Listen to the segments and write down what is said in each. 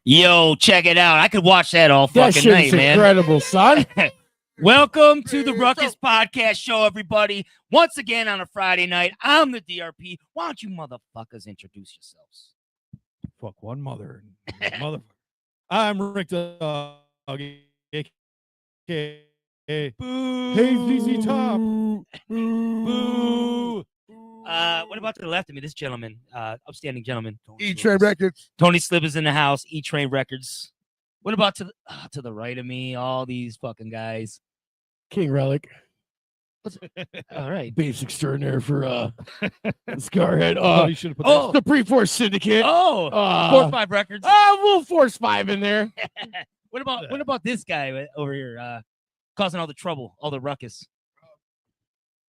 Yo, check it out. I could watch that all fucking night, man. Incredible, son. Welcome to the Ruckus Podcast Show, everybody. Once again on a Friday night, I'm the DRP. Why don't you motherfuckers introduce yourselves? Fuck one mother. Motherfucker. I'm Rick Dog. Hey, ZZ Top. Boo. What about to the left of me? This gentleman, upstanding gentleman. E-Train Records. Tony Slivers in the house. E-Train Records. What about to the right of me? All these fucking guys. King Relic. All right. Bass extraordinaire for Scarhead. You should have put The Pre-Force Syndicate. Oh, 4-5 Records. We'll Force 5 in there. What about this guy over here causing all the trouble, all the ruckus?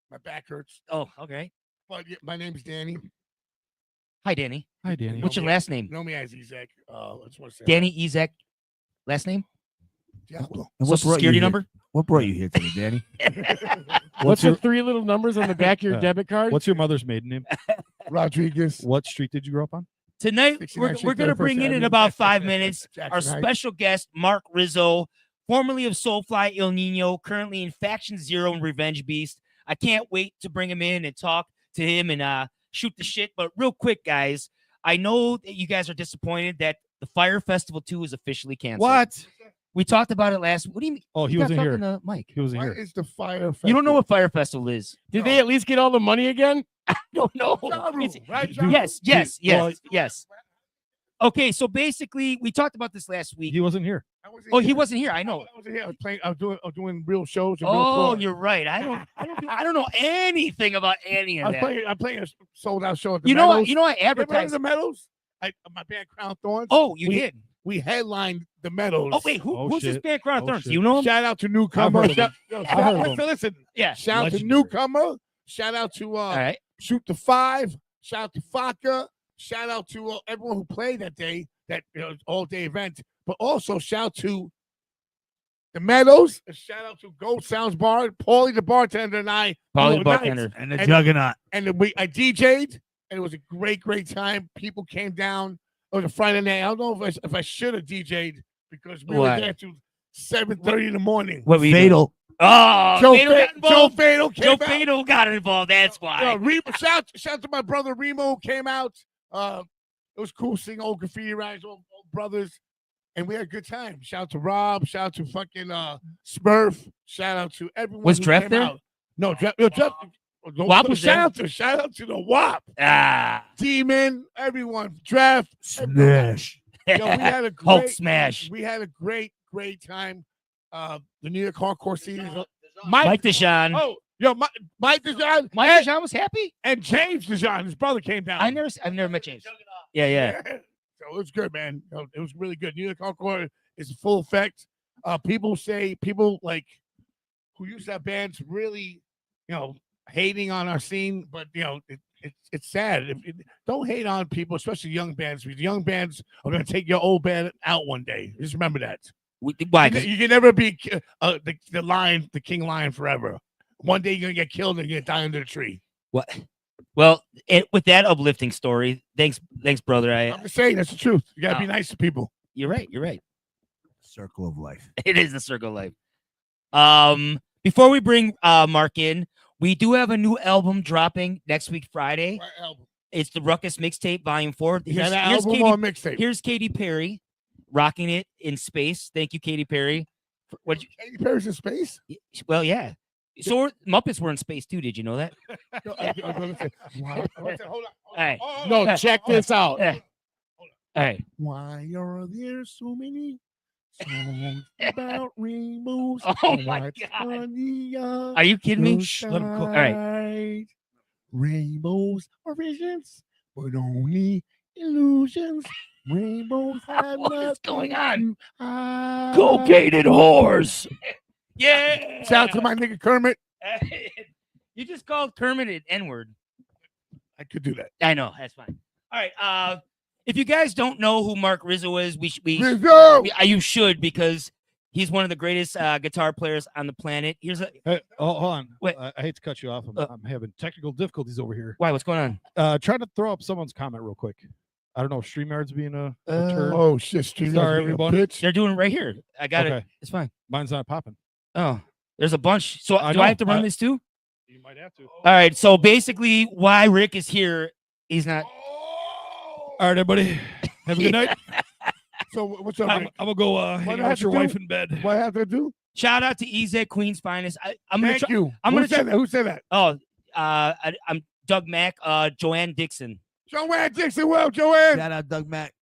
My back hurts. Oh, okay. But my name's Danny. Hi, Danny. Hi, Danny. What's your last name? Know me as Ezek. I just want to say Danny Ezek. Last name? Diablo. Social security number? What brought you here today, Danny? What's the three little numbers on the back of your debit card? What's your mother's maiden name? Rodriguez. What street did you grow up on? Tonight, we're going to bring in about 5 minutes Jackson our Heights. special guest, MARC RIZZO, formerly of Soulfly, ILL NINO, currently in Faction Zero and Revenge Beast. I can't wait to bring him in and talk to him and shoot the shit. But real quick, guys, I know that you guys are disappointed that the Fire Festival 2 is officially canceled. What? We talked about it last. What do you mean? Oh, he You wasn't got here. talking to Mike. He wasn't What here. is the fire? You don't know what Fire Festival is? Did they at least get all the money again? I don't know. Jaru, right? Yes. Okay, so basically, we talked about this last week. He wasn't here. He wasn't here. I know. I wasn't here. I was playing. I was doing real shows. And real Oh, tours. you're right. I don't know anything about any of that. I'm playing a sold out show at the You know, Meadows. I You remember advertised. the Meadows? My band Crown Thorns. Oh, you we, did. We headlined the Meadows. Oh wait, who's this shit. band? Crown Oh, Thorns? shit. You know him? Shout out to newcomer. I've heard of him. Listen. Yeah. Shout out to Legendary. newcomer. Shout out to All right. Shoot the Five. Shout out to Faka. Shout out to everyone who played that day, that all day event. But also shout out to the Meadows. A shout out to Gold Sounds Bar, Paulie the bartender, and I. Paulie Oh, bartender. nice. And the And- Juggernaut. And I DJ'd, and it was a great time. People came down. It was a Friday night. I don't know if I should have DJ'd because we What? were there till 7:30 in the morning. What were you Fatal. doing? Oh, Joe Fatal got Joe involved. Fatal came Joe out. Fatal got involved. That's why. Remo, shout out to my brother Remo who came out. It was cool seeing old graffiti writers, old brothers, and we had a good time. Shout out to Rob. Shout out to fucking Smurf. Shout out to everyone. Was who Dreff came there? out. No, Dreff. WAP was there? Shout out to the WAP. Ah, Demon, everyone. Dreff. Smash. Yo, we had a Hulk great smash. We had a great time. The New York hardcore scene is Mike Deshawn. Oh, yo, Mike Deshawn. Mike Deshawn was happy. And James Deshawn, his brother, came down. I've never met James. Yeah. So it was good, man. It was really good. New York hardcore is full effect. People like who used to have bands really, hating on our scene, but it's sad. Don't hate on people, especially young bands, because young bands are going to take your old band out one day. Just remember that. Why? 'Cause You can never be the king lion forever. One day you're gonna get killed and you're gonna die under a tree. what? Well, with that uplifting story, thanks, brother. I'm just saying that's the truth. You gotta be nice to people. You're right. Circle of life. It is the circle of life. Before we bring Mark in, we do have a new album dropping next week, Friday. What album? It's the Ruckus Mixtape Volume 4. You got an album or a mixtape? Here's Katy Perry rocking it in space. Thank you, Katy Perry. What? Katy Perry's in space? Well, yeah. So Muppets were in space too. Did you know that? No, I was gonna say, why? Hold on. Hey. No, check this out. All right. Why are there so many songs about rainbows? Oh my God. Are you kidding me? Shh, let him cook. All right. Rainbows are visions, but only illusions. Rainbows have What is going on? Cocaine whores. Yeah. Shout out to my nigga Kermit. You just called Kermit an N-word. I could do that. I know. That's fine. All right. If you guys don't know who MARC RIZZO is, Rizzo! you should, because he's one of the greatest guitar players on the planet. Here's a Hey, hold on. Wait. I hate to cut you off. I'm having technical difficulties over here. why? What's going on? Try to throw up someone's comment real quick. I don't know. StreamYard's being a turd. Oh shit! Sorry, everyone. Bitch. They're doing it right here. I got it. Okay. It's fine. Mine's not popping. Oh, there's a bunch. So I do I know. have to run this too? You might have to. All right. So basically, why Rick is here, he's not. All right, everybody. Have a good night. So what's up? I'm Rick? gonna go hang I out have with to your do? wife in bed. What I have to do? Shout out to EZ Queen's Finest. I'm gonna. Thank you. I'm Who gonna. said that? Who said that? Oh, I'm Doug Mack. Joanne Dixon. Joanne Dixon. Well, Joanne. Shout out Doug Mack.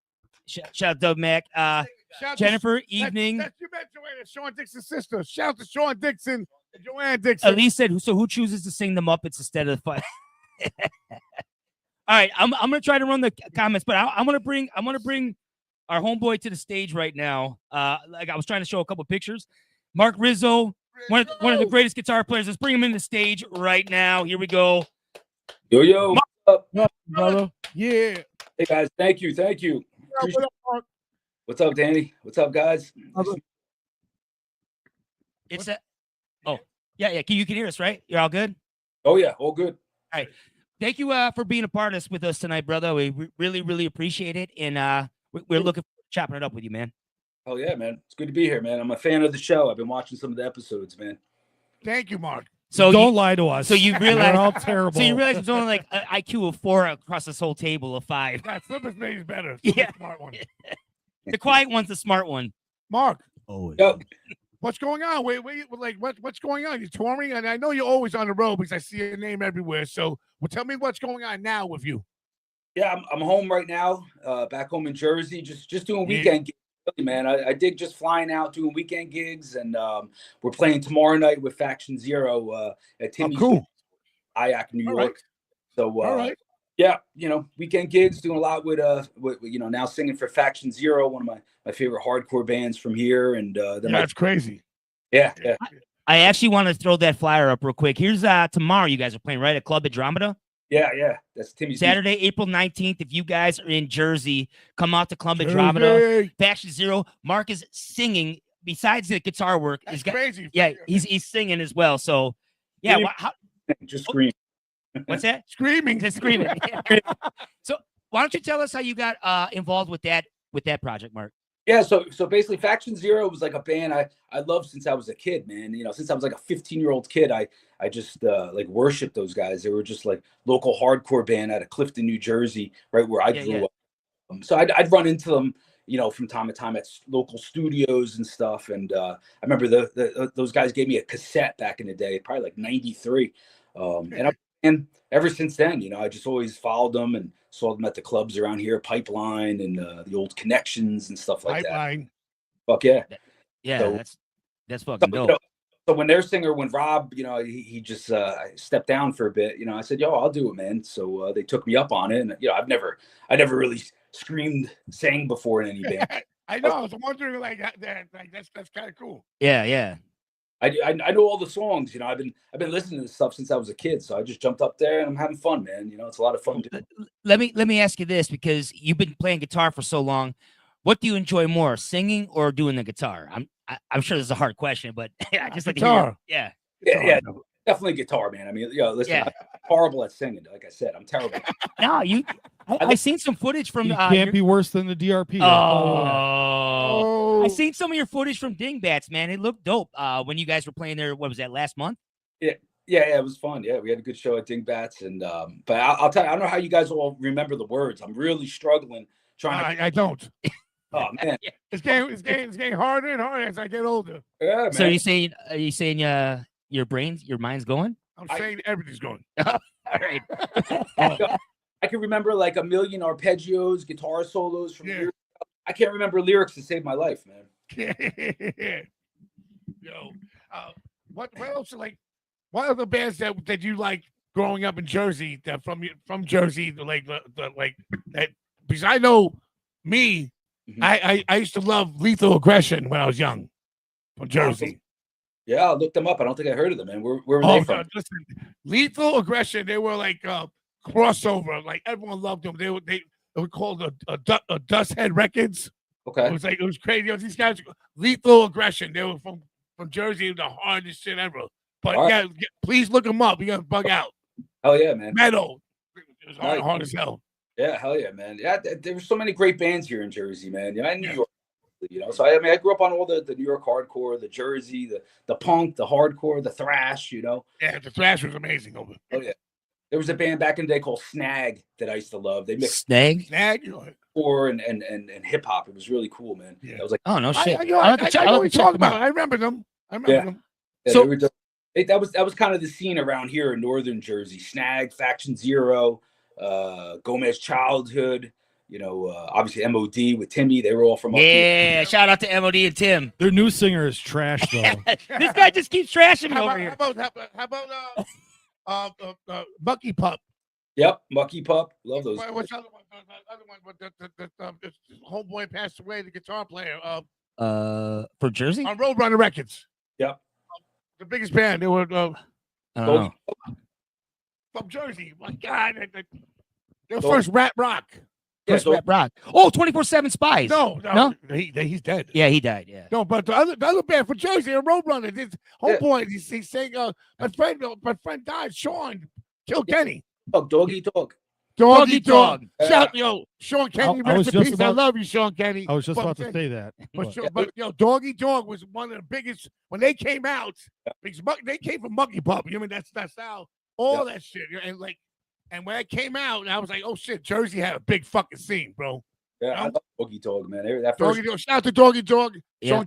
Shout out Doug Mack. Shout out Jennifer. to, Evening. That's you met Joanne. Sean Dixon's sister. Shout out to Sean Dixon and Joanne Dixon. Elise said, "So who chooses to sing the Muppets instead of the fun?" All right, I'm gonna try to run the comments, but I'm gonna bring our homeboy to the stage right now. Like I was trying to show a couple pictures. MARC RIZZO, one of the greatest guitar players. Let's bring him in the stage right now. Here we go. Yo, what's up? brother. Yeah. Hey guys, thank you. What up, Mark? What's up, Danny? What's up, guys? It's a. Oh, yeah. You can hear us, right? You're all good. Oh yeah, all good. Thank you for being a part of this with us tonight, brother. We really appreciate it, and we're looking forward to chopping it up with you, man. Oh yeah, man. It's good to be here, man. I'm a fan of the show. I've been watching some of the episodes, man. Thank you, Mark. So Don't lie to us. So you We're realize all terrible. So you realize it's only like an IQ of 4 across this whole table of 5. That Flipper's made is better. Yeah. Smart one. The quiet one's the smart one. Mark, Always. Yo, what's going on? What's going on? You're touring, and I know you're always on the road because I see your name everywhere. So, tell me what's going on now with you. yeah, I'm home right now. Back home in Jersey, just doing weekend gigs, really, man. I dig just flying out doing weekend gigs, and we're playing tomorrow night with Faction Zero at Timmy's cool. IAC, New All York. right. So All right. yeah, weekend gigs, doing a lot with now singing for Faction Zero, one of my favorite hardcore bands from here, and That's crazy. yeah. I actually want to throw that flyer up real quick. Here's tomorrow. You guys are playing right at Club Andromeda. Yeah. That's Timmy's. Saturday, April 19th. If you guys are in Jersey, come out to Club Andromeda. Jersey. Faction Zero. Mark is singing. Besides the guitar work, That's crazy. yeah, he's singing as well. So yeah, Just scream. what's that? Screaming. Just screaming. So why don't you tell us how you got involved with that project, Mark? Yeah, so basically Faction Zero was like a band I loved since I was a kid, man. Since I was like a 15-year-old kid, I just like worshiped those guys. They were just like local hardcore band out of Clifton, New Jersey, right where I grew up. So I'd run into them, from time to time at local studios and stuff. And I remember those guys gave me a cassette back in the day, probably like 93. And ever since then, I just always followed them and saw them at the clubs around here, Pipeline and the old Connections and stuff like Pipeline. that. Fuck yeah. Yeah, So- that's fucking dope. So when when Rob, he just stepped down for a bit, I said, yo, I'll do it, man. So they took me up on it. And, I never really sang before in any band. I know. I was wondering, that's kind of cool. Yeah. I know all the songs, I've been listening to this stuff since I was a kid. So I just jumped up there and I'm having fun, man. It's a lot of fun. Let me ask you this, because you've been playing guitar for so long. What do you enjoy more, singing or doing the guitar? I'm sure this is a hard question, but I just like Guitar. to hear. Yeah, definitely guitar, man. I mean, listen, I'm horrible at singing. Like I said, I'm terrible. No, I seen some footage from. You can't be worse than the DRP. Oh, I seen some of your footage from Dingbats, man. It looked dope. When you guys were playing there, what was that, last month? Yeah, it was fun. Yeah, we had a good show at Dingbats, and but I'll tell you, I don't know how you guys all remember the words. I'm really struggling trying to. I don't. Oh man, It's getting harder and harder as I get older. yeah, man. So are you saying your mind's going? I'm saying everything's going. All right. I can remember like a million arpeggios, guitar solos from years ago. I can't remember lyrics to save my life, man. Yo, what else? What other bands that you like growing up in Jersey? That from Jersey, like that? Because I know me. Mhm. I used to love Lethal Aggression when I was young, from Jersey. Yeah, I'll look them up. I don't think I heard of them, man. Where were they from? Listen, Lethal Aggression. They were like crossover. Like everyone loved them. They were called a Dust Head Records. Okay. It was crazy. These guys, Lethal Aggression. They were from Jersey, the hardest shit ever. But All yeah, right. please look them up. You gotta bug out. Oh yeah, man. Metal. It was Nice. hard as hell. Yeah, hell yeah, man. Yeah, there were so many great bands here in Jersey, man. And New York, So I mean, I grew up on all the New York hardcore, the Jersey, the punk, the hardcore, the thrash. Yeah, the thrash was amazing over. Oh yeah. There was a band back in the day called Snag that I used to love. They mixed Snag. hardcore and hip hop. It was really cool, man. Yeah. That was like, Oh no shit. I know what you're talking about. I remember them. Yeah, So- that was kind of the scene around here in northern Jersey. Snag, Faction Zero, Gomez Childhood. Obviously MOD with Timmy. They were all from up here. Yeah, shout out to MOD and Tim. Their new singer is trash, though. This guy just keeps trashing me over here. How about Bucky Pup? Yep, Mucky Pup. Love those. What's the other one? The homeboy passed away, the guitar player. For Jersey? On Roadrunner Records. Yep. The biggest band. They were I don't know. from Jersey. My God. Their first rap rock. First rap rock. Oh, 24/7 Spies. No. He's dead. Yeah, he died. Yeah. No, but the other band from Jersey, a Roadrunner. This homeboy, he's saying, my friend died. Sean killed Kenny. Oh, Doggy Dog. Doggy Dog. Yeah. Shout, Sean Kenny. I was Rest in just peace. I about- love you, Sean Kenny. I was just But- about to say that. But Doggy Dog was one of the biggest when they came out. Because they came from Monkey Pup. You know, that's how all that shit. And when it came out, I was like, oh shit, Jersey had a big fucking scene, bro. Yeah, I love Doggy Dog, man. That Doggy first Dog. Shout out to Doggy Dog. Yeah.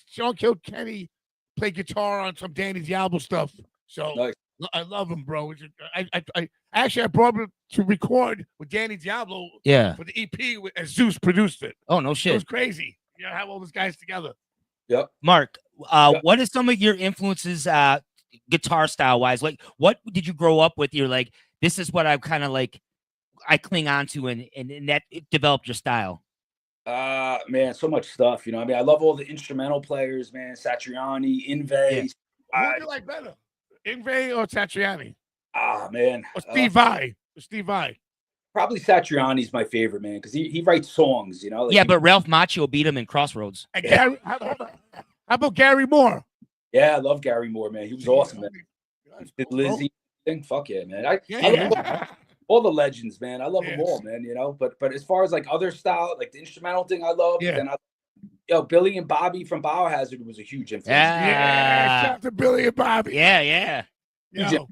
Sean killed Kenny. Played guitar on some Danny Diablo stuff. So Nice. I love him, bro. I brought him to record with Danny Diablo Yeah. for the EP as Zeus produced it. Oh no It was shit. crazy. You know, have all those guys together. Yep. Mark, what is some of your influences guitar style wise? Like what did you grow up with? You're like, this is what I'm kind of like I cling on to and that it developed your style. Man, so much stuff. I mean, I love all the instrumental players, man. Satriani, Inve. Who do you like better? Ingve or Satriani? Man. Or Steve Vai? Steve Vai. Probably Satriani's my favorite, man, because he writes songs, like Yeah, but Ralph Macchio beat him in Crossroads. And Gary, how about Gary Moore? Yeah, I love Gary Moore, man. He was awesome, man. Did Lizzie thing? Fuck yeah, man. I love all the legends, man. I love them all, man. But as far as like other style, like the instrumental thing, I love. Yeah. And Billy and Bobby from Biohazard was a huge influence. Yeah, shout out to Billy and Bobby. Yeah. Yo,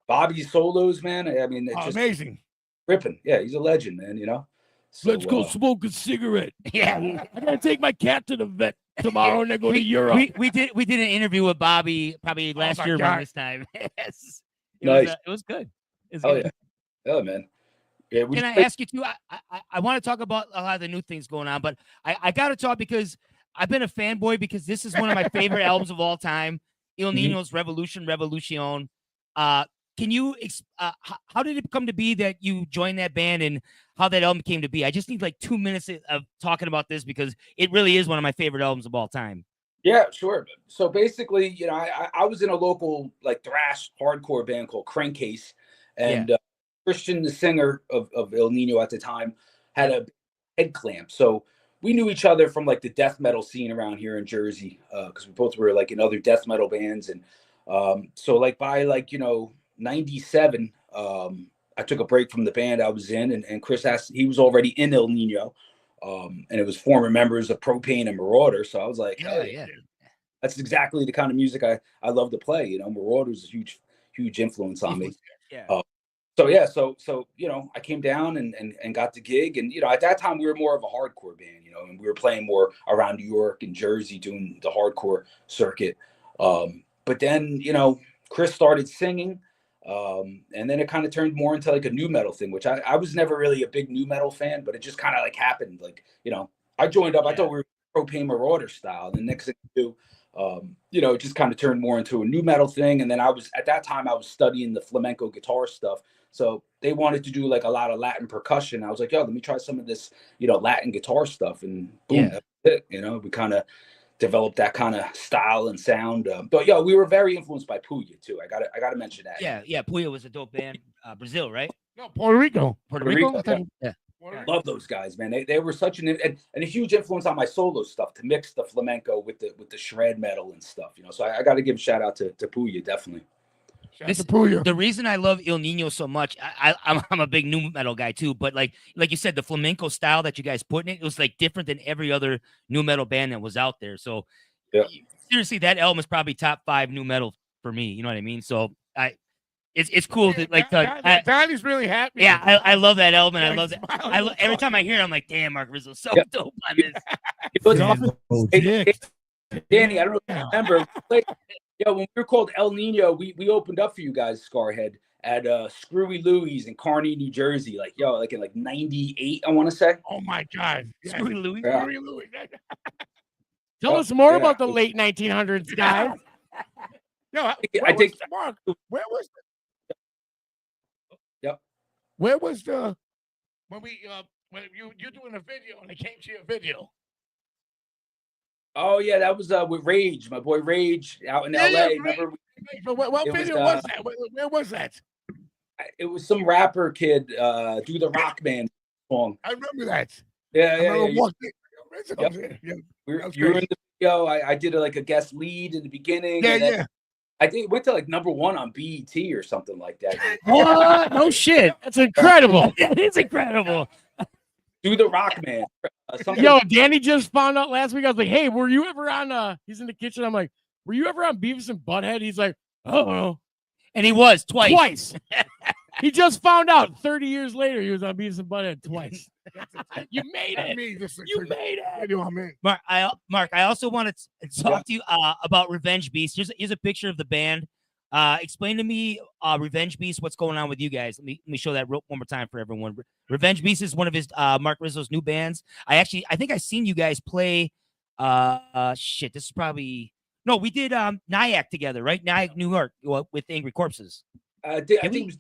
Bobby's solos, man. I mean, it's just amazing. ripping. Yeah, he's a legend, man. So, Let's go smoke a cigarette. Yeah. I gotta take my cat to the vet tomorrow and then go to Europe. We did an interview with Bobby probably last my year God. around this time. Yes. Nice. It was good. It was Oh good. yeah, man. Yeah, Can I ask you too? I want to talk about a lot of the new things going on, but I got to talk because I've been a fanboy because this is one of my favorite albums of all time. Il Nino's Revolution. Can you? How did it come to be that you joined that band and how that album came to be? I just need like 2 minutes of talking about this because it really is one of my favorite albums of all time. Yeah, sure. So basically, I was in a local like thrash hardcore band called Crankcase, and Christian, the singer of Il Nino at the time, had a head clamp. So we knew each other from like the death metal scene around here in Jersey, because we both were like in other death metal bands. And so like by like, 97, I took a break from the band I was in, and Chris asked, he was already in Il Nino, and it was former members of Propane and Marauder. So I was like, Yeah. that's exactly the kind of music I love to play. Marauder's a huge influence on me. Yeah. So I came down and got the gig, and at that time we were more of a hardcore band, and we were playing more around New York and Jersey doing the hardcore circuit. But then Chris started singing, and then it kind of turned more into like a new metal thing, which I was never really a big new metal fan, but it just kind of like happened. Like I joined up. I thought we were Propane Marauder style. The next thing I do, it just kind of turned more into a new metal thing. And then at that time I was studying the flamenco guitar stuff. So they wanted to do like a lot of Latin percussion. I was like, yo, let me try some of this, Latin guitar stuff. And boom, that's it. We kind of developed that kind of style and sound. But we were very influenced by Puya too. I gotta mention that. Yeah. Puya was a dope band. Brazil, right? No, Puerto Rico. Puerto Rico? Yeah. Love those guys, man. They were such and a huge influence on my solo stuff to mix the flamenco with the shred metal and stuff. So I got to give a shout out to Puya, definitely. Shout out to Puya. The reason I love Il Nino so much, I'm a big new metal guy too, but like you said, the flamenco style that you guys put in it, was like different than every other new metal band that was out there. So seriously, that album is probably top 5 new metal for me. You know what I mean? So it's cool to like. Donnie's really happy. Yeah, I love that album. And I Yeah, love he's that. smiling. Every time I hear it, I'm like, damn, Mark Rizzo's so dope on this. Danny, I don't know if you remember. When we were called El Nino, we opened up for you guys, Scarhead, at Screwy Louie's in Kearney, New Jersey. Like in like '98, I want to say. Oh my God. Yeah. Screwy Louie. Yeah. Screwy Louie. Tell us more about the late 1900s, guys. No, I think Mark. Where was Yep. Where was the when you're doing a video and they came to your video? Oh yeah, that was with Rage, my boy Rage out in LA. Rage. Remember? But what video was that? Where was that? It was some rapper kid do the Rock Band song. I remember that. Yeah. You were in the video. I did like a guest lead in the beginning. Yeah. I think it went to like #1 on BET or something like that. What? No shit. That's incredible. It's incredible. Do the Rock Man. Yo, Danny just found out last week. I was like, hey, were you ever on he's in the kitchen. I'm like, were you ever on Beavis and Butthead? He's like, oh. And he was twice. He just found out 30 years later he was on Beavis and Butthead twice. You made it. You made it. Mark, I also want to talk to you about Revenge Beast. Here's a picture of the band. Explain to me, Revenge Beast, what's going on with you guys? Let me show that one more time for everyone. Revenge Beast is one of his Mark Rizzo's new bands. I think I seen you guys play. This is probably we did Nyack together, right? Nyack, New York, with Angry Corpses. I think it was,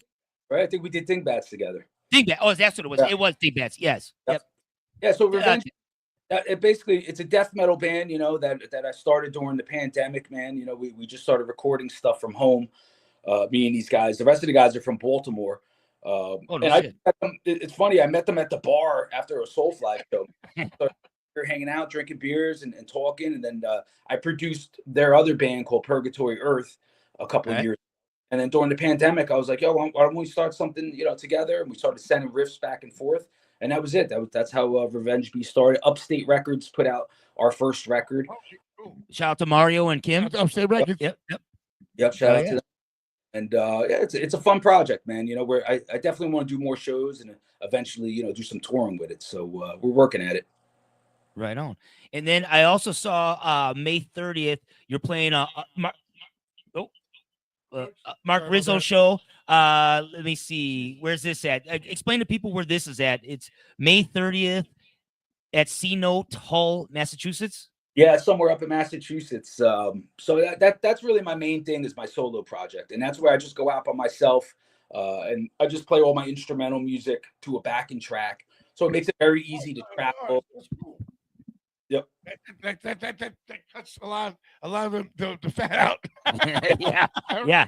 right. I think we did Dingbats together. Dingbat. Oh, that's what it was. Yeah. It was Dingbats. Yes. Yep. Yeah. So Revenge. It's a death metal band, that I started during the pandemic, man. We just started recording stuff from home, me and these guys. The rest of the guys are from Baltimore. It's funny, I met them at the bar after a Soulfly show. So we were hanging out, drinking beers and talking, and then I produced their other band called Purgatory Earth a couple of years. And then during the pandemic, I was like, yo, why don't we start something, together? And we started sending riffs back and forth. And that was it. That's how Revenge Beast started. Upstate Records put out our first record. Shout out to Mario and Kim. Upstate Records. Yep. Shout out to them. And it's a fun project, man. Where I definitely want to do more shows and eventually, do some touring with it. So we're working at it. Right on. And then I also saw May 30th, you're playing Mark Rizzo show. Let me see. Where's this at? Explain to people where this is at. It's May 30th at C Note Hull, Massachusetts. Yeah, somewhere up in Massachusetts. So that's really my main thing is my solo project. And that's where I just go out by myself. And I just play all my instrumental music to a backing track. So it makes it very easy to travel. Yep. That cuts a lot of the fat out. Yeah.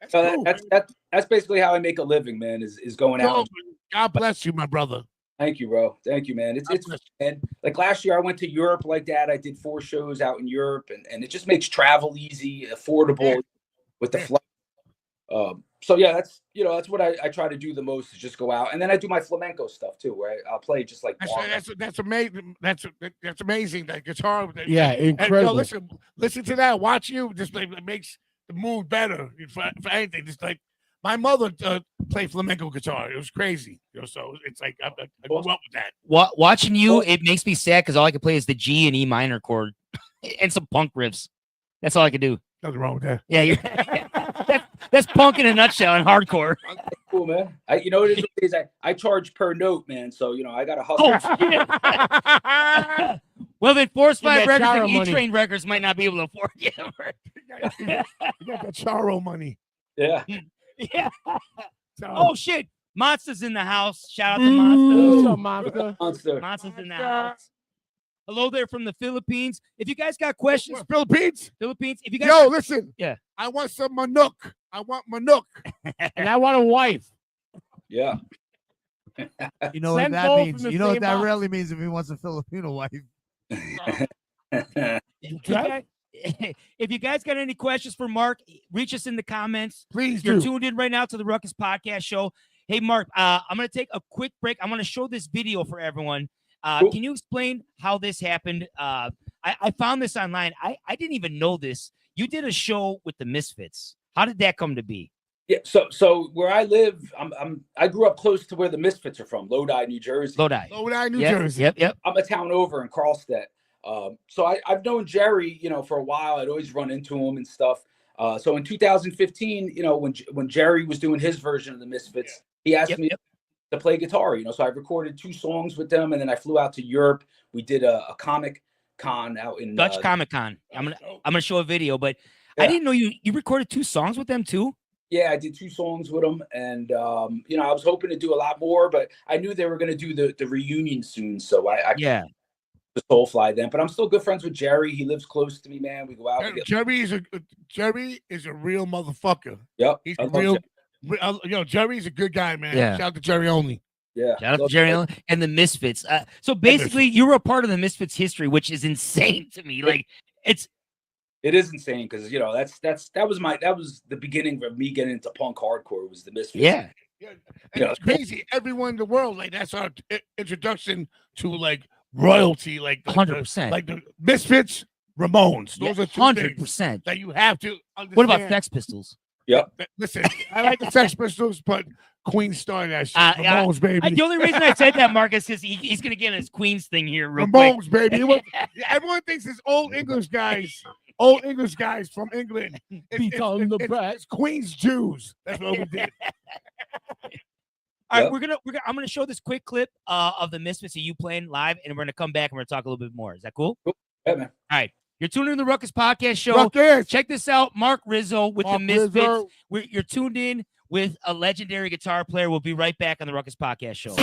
So that's basically how I make a living, man, is going out. God bless you, my brother. Thank you, bro. Thank you, man. It's man. Like last year I went to Europe like that. I did 4 shows out in Europe and it just makes travel easy, affordable with the flight. So yeah, that's what I try to do the most is just go out. And then I do my flamenco stuff too, where I'll play just like that's amazing. That's amazing. That guitar. Yeah, incredible. Listen to that. Watch you. Just it makes the mood better for anything. Just like my mother played flamenco guitar. It was crazy. So it's like I grew up with that. Watching you, it makes me sad because all I can play is the G and E minor chord and some punk riffs. That's all I can do. Nothing wrong with that. Yeah, that's punk in a nutshell and hardcore. Cool, man. You know what it is? I charge per note, man. So I got to hustle. Well, then Force 5 Records and E-Train Records might not be able to afford you. You got that Charo money. Yeah. Yeah. Oh shit! Monster's in the house. Shout out to Monster. What's up, Monster? Monster's in the house. Hello there from the Philippines. If you guys got questions, Philippines. If you guys, listen. Yeah. I want some Manuk. I want Manuk. And I want a wife. Yeah. You know what that means? You know what that really means if he wants a Filipino wife. okay. if you guys got any questions for Mark, reach us in the comments. Please You're do. tuned in right now to the Ruckus Podcast Show. Hey, Mark, I'm going to take a quick break. I'm going to show this video for everyone. Cool. Can you explain how this happened? I found this online. I didn't even know this. You did a show with the Misfits. How did that come to be? Yeah, so where I live, I grew up close to where the Misfits are from, Lodi, New Jersey. Lodi. Lodi, New Yep, Jersey. Yep. I'm a town over in Carlstadt. So I've known Jerry, for a while. I'd always run into him and stuff. So in 2015, when Jerry was doing his version of the Misfits, he asked me to play guitar. So I recorded 2 songs with them, and then I flew out to Europe. We did a comic con out in Dutch Comic Con. I'm gonna show a video, but I didn't know you recorded 2 songs with them too. Yeah, I did 2 songs with them, and I was hoping to do a lot more, but I knew they were going to do the reunion soon, so I the Soulfly then. But I'm still good friends with Jerry. He lives close to me, man. We go out. Jerry is a real motherfucker. Yep, He's a real. Jerry's a good guy, man. Yeah. Shout out to Jerry only. Yeah, Shout out to Jerry Allen and the Misfits. So basically, you were a part of the Misfits history, which is insane to me. Like it is insane because that was the beginning of me getting into punk hardcore. Was the Misfits? Yeah. And it's crazy. Everyone in the world, like that's our introduction to like royalty, like 100%. like the Misfits, Ramones. Those are 2 things 100%. that you have to understand. What about Sex Pistols? Yep. Listen, I like the Sex Pistols, but Queen started that shit. Ramones, baby. The only reason I said that, Marcus, is he's going to get his Queens thing here real Ramones, quick. baby. Everyone thinks it's old English guys from England. It's Queen's Jews. That's what we did. All right, I'm gonna show this quick clip of the Misfits of you playing live, and we're gonna come back and we're gonna talk a little bit more. Is that cool? Cool. Yeah, man. All right. You're tuning in to the Ruckus Podcast Show. Ruckus. Check this out. Mark Rizzo with the Mark Misfits. Rizzo. You're tuned in with a legendary guitar player. We'll be right back on the Ruckus Podcast Show.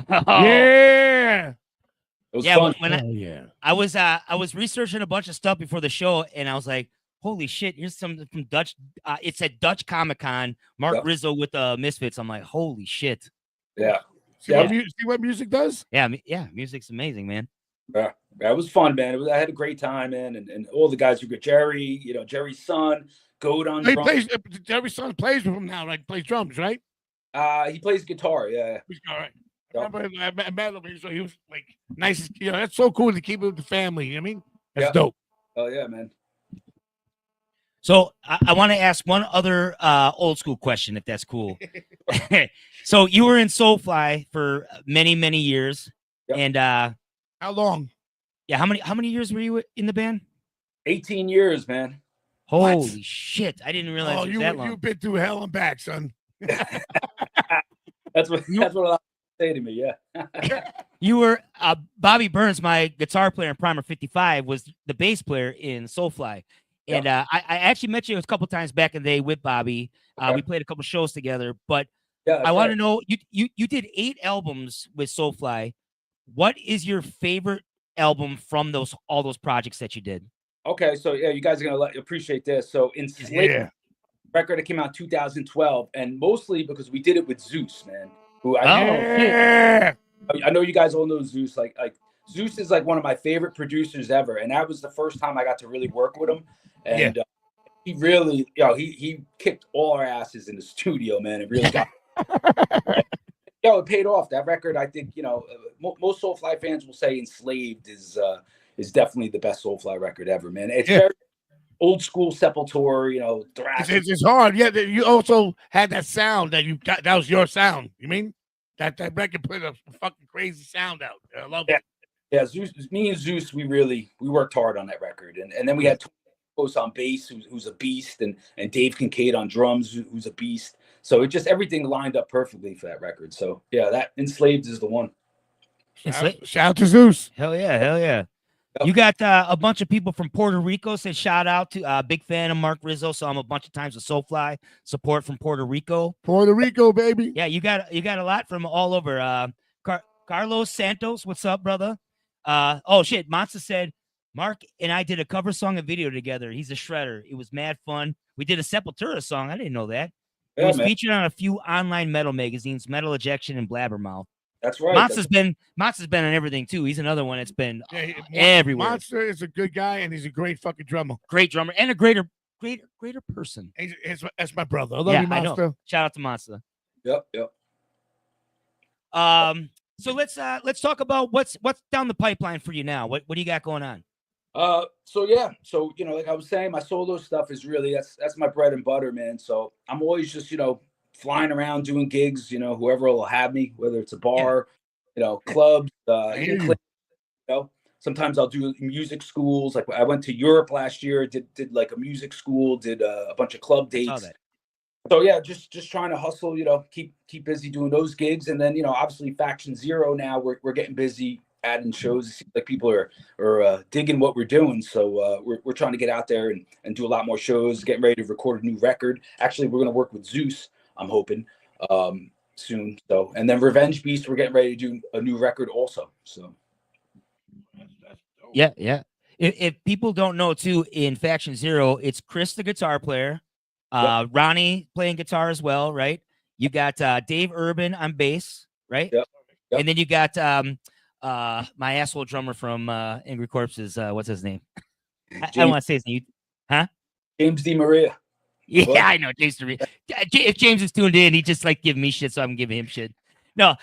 Yeah. It was Yeah, fun. when I was researching a bunch of stuff before the show, and I was like, holy shit, here's something from Dutch. It said Dutch Comic Con, Mark Rizzo with the Misfits. I'm like, holy shit. Yeah. See what music does? Yeah, music's amazing, man. Yeah, it was fun, man. I had a great time, man, and all the guys who got Jerry, Jerry's son, Goat on drums. Jerry's son plays with him now, like plays drums, right? He plays guitar, yeah. He's all right. I remember I met him, so he was like nice. That's so cool to keep it with the family. You know what I mean? That's dope. Oh yeah, man. So I want to ask one other old school question, if that's cool. So you were in Soulfly for many, many years, and how long? Yeah, how many years were you in the band? 18 years, man. Holy shit! I didn't realize it was that long. You've been through hell and back, son. That's what a lot of people say to me. Yeah. You were Bobby Burns, my guitar player in Primer 55, was the bass player in Soulfly. And I actually met you a couple times back in the day with Bobby. We played a couple shows together, but I want to know, you did 8 albums with Soulfly. What is your favorite album from all those projects that you did? Okay, so yeah, you guys are gonna appreciate this. So Enslaved record that came out 2012, and mostly because we did it with Zeus, man. Who I know you guys all know Zeus. Like Zeus is like one of my favorite producers ever, and that was the first time I got to really work with him. And he really, he kicked all our asses in the studio, man. It really got. It paid off. That record, I think, most Soulfly fans will say Enslaved is definitely the best Soulfly record ever, man. It's very old school Sepultura, thrash. It's hard. Yeah, you also had that sound that you got. That was your sound. You mean that record put a fucking crazy sound out. I love it. Yeah, Zeus, me and Zeus, we worked hard on that record, and then we had Tony on bass, who's a beast, and Dave Kincaid on drums, who's a beast. So it just everything lined up perfectly for that record. So yeah, that Enslaved is the one. Shout out to Zeus. Hell yeah. You got a bunch of people from Puerto Rico say shout out to big fan of MARC RIZZO. Saw him a bunch of times with Soulfly. Support from Puerto Rico. Puerto Rico, baby. Yeah, you got a lot from all over. Carlos Santos, what's up, brother? Oh shit, Monster said Mark and I did a cover song and video together. He's a shredder. It was mad fun. We did a Sepultura song. I didn't know that. It was featured on a few online metal magazines, Metal Ejection and Blabbermouth. That's right. Monster's been on everything too. He's another one that's been everywhere. Monster is a good guy and he's a great fucking drummer. Great drummer and a greater person. That's my brother. I love you, Monster. I know. Shout out to Monster. Yep. So let's talk about what's down the pipeline for you now. What do you got going on? So like I was saying, my solo stuff is really that's my bread and butter, man. So I'm always just flying around doing gigs, whoever will have me, whether it's a bar, clubs, sometimes I'll do music schools. Like I went to Europe last year, did like a music school, did a bunch of club dates. So yeah, just trying to hustle, keep busy doing those gigs. And then, obviously Faction Zero now we're getting busy adding shows. It seems like people are digging what we're doing. So we're trying to get out there and do a lot more shows, getting ready to record a new record. Actually, we're going to work with Zeus, I'm hoping, soon. So, and then Revenge Beast, we're getting ready to do a new record also. So yeah. If people don't know too, in Faction Zero, it's Chris, the guitar player, Ronnie playing guitar as well, right? You got Dave Urban on bass, right? Yep. And then you got my asshole drummer from Angry Corpses. What's his name? I don't want to say his name. Huh? James D. Maria. Yeah, What? I know James D. Maria. If James is tuned in, he just like giving me shit, so I'm giving him shit. No,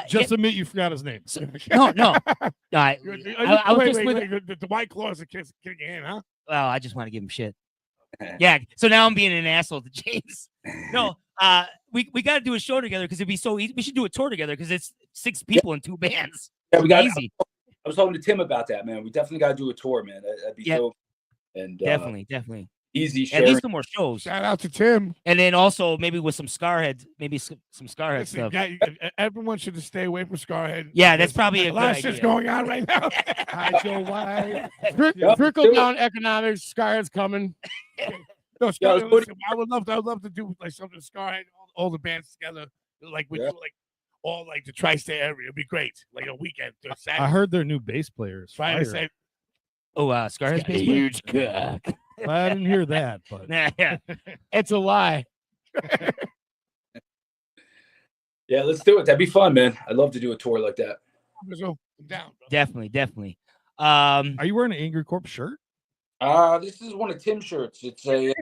just admit you forgot his name. No. I was just with the White Claws are kicking your hand, huh? Well, I just want to give him shit. Yeah, so now I'm being an asshole to James. No, we got to do a show together because it'd be so easy. We should do a tour together because it's 6 people in 2 bands. Yeah, we got easy. I was talking to Tim about that, man. We definitely got to do a tour, man. That'd be so. And definitely. Easy sharing. At least some more shows. Shout out to Tim. And then also maybe with some Scarhead, maybe some Scarhead stuff. Everyone should just stay away from Scarhead. Yeah, that's probably a lot of good shit's idea. going on right now. Hydro White. Trickle down economics. Scarhead's coming. No, Scarhead, I would love to do like something Scarhead, all the bands together, like we do like all like the tri-state area. It'd be great, like a weekend. I heard their new bass player is Friday, fire. Oh, Scarhead's bass player? Huge cock. I didn't hear that, but Yeah. It's a lie. Yeah, let's do it. That'd be fun, man. I'd love to do a tour like that. So, down, bro. Definitely. Are you wearing an Angry Corp shirt? This is one of Tim's shirts. It's a